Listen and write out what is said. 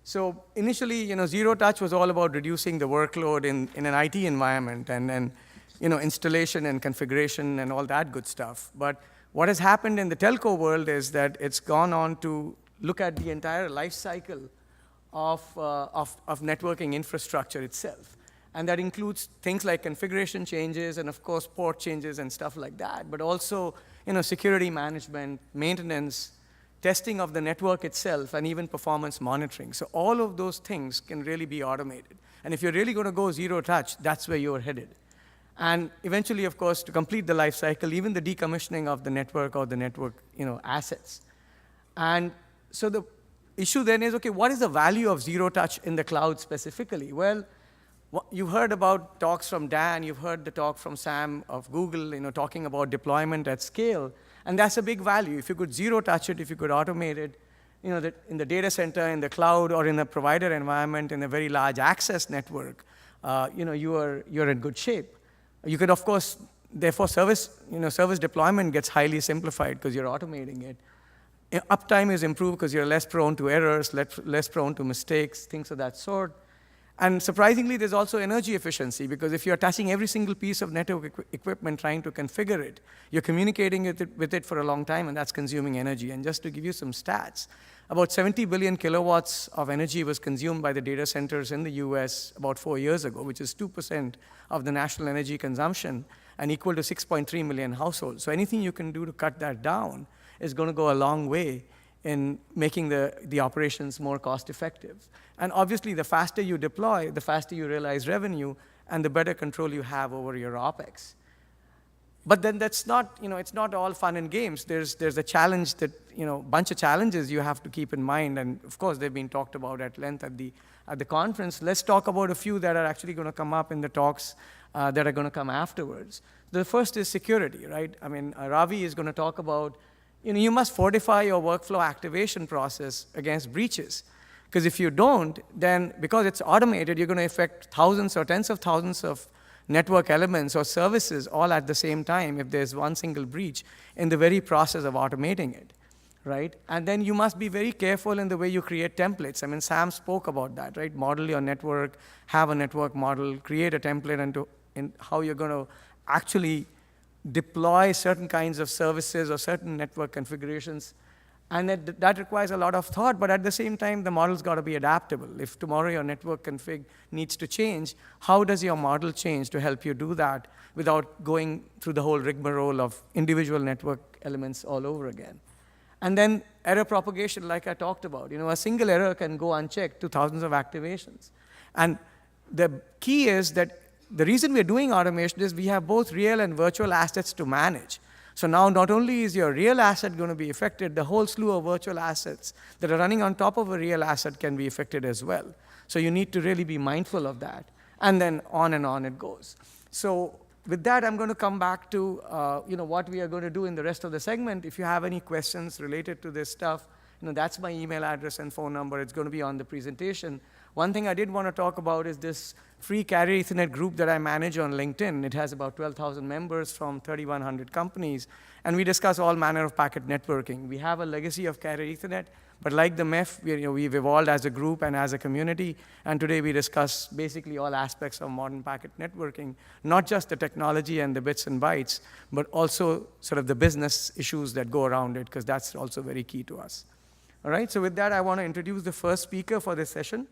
So initially, zero touch was all about reducing the workload in an IT environment and installation and configuration and all that good stuff. But what has happened in the telco world is that it's gone on to look at the entire life cycle of networking infrastructure itself. And that includes things like configuration changes and, of course, port changes and stuff like that, but also security management, maintenance, testing of the network itself, and even performance monitoring. So all of those things can really be automated. And if you're really going to go zero touch, that's where you're headed. And eventually, of course, to complete the life cycle, even the decommissioning of the network or the network assets. And so the issue then is, okay, what is the value of zero touch in the cloud specifically? Well, you've heard about talks from Dan, you've heard the talk from Sam of Google, talking about deployment at scale. And that's a big value. If you could zero touch it, if you could automate it, in the data center, in the cloud, or in a provider environment, in a very large access network, you're in good shape. You could, of course, therefore, service deployment gets highly simplified because you're automating it. Uptime is improved because you're less prone to errors, less prone to mistakes, things of that sort. And surprisingly, there's also energy efficiency, because if you're touching every single piece of network equipment trying to configure it, you're communicating with it for a long time, and that's consuming energy. And just to give you some stats, about 70 billion kilowatts of energy was consumed by the data centers in the US about 4 years ago, which is 2% of the national energy consumption and equal to 6.3 million households. So anything you can do to cut that down is going to go a long way in making the operations more cost effective. And obviously, the faster you deploy, the faster you realize revenue, and the better control you have over your OpEx. But then that's not, it's not all fun and games. There's a challenge that, bunch of challenges you have to keep in mind. And of course, they've been talked about at length at the conference. Let's talk about a few that are actually going to come up in the talks that are going to come afterwards. The first is security, right? I mean, Ravi is going to talk about, you must fortify your workflow activation process against breaches. Because if you don't, then because it's automated, you're going to affect thousands or tens of thousands of network elements or services all at the same time if there's one single breach in the very process of automating it, right? And then you must be very careful in the way you create templates. I mean, Sam spoke about that, right? Model your network, have a network model, create a template in how you're going to actually deploy certain kinds of services or certain network configurations. And that requires a lot of thought, but at the same time, the model's got to be adaptable. If tomorrow your network config needs to change, how does your model change to help you do that without going through the whole rigmarole of individual network elements all over again? And then error propagation, like I talked about. A single error can go unchecked to thousands of activations. And the key is that the reason we're doing automation is we have both real and virtual assets to manage. So now not only is your real asset going to be affected, the whole slew of virtual assets that are running on top of a real asset can be affected as well. So you need to really be mindful of that. And then on and on it goes. So with that, I'm going to come back to what we are going to do in the rest of the segment. If you have any questions related to this stuff, that's my email address and phone number. It's going to be on the presentation. One thing I did want to talk about is this free Carrier Ethernet group that I manage on LinkedIn. It has about 12,000 members from 3,100 companies, and we discuss all manner of packet networking. We have a legacy of Carrier Ethernet, but like the MEF, we've evolved as a group and as a community, and today we discuss basically all aspects of modern packet networking, not just the technology and the bits and bytes, but also sort of the business issues that go around it, because that's also very key to us. All right, so with that, I want to introduce the first speaker for this session.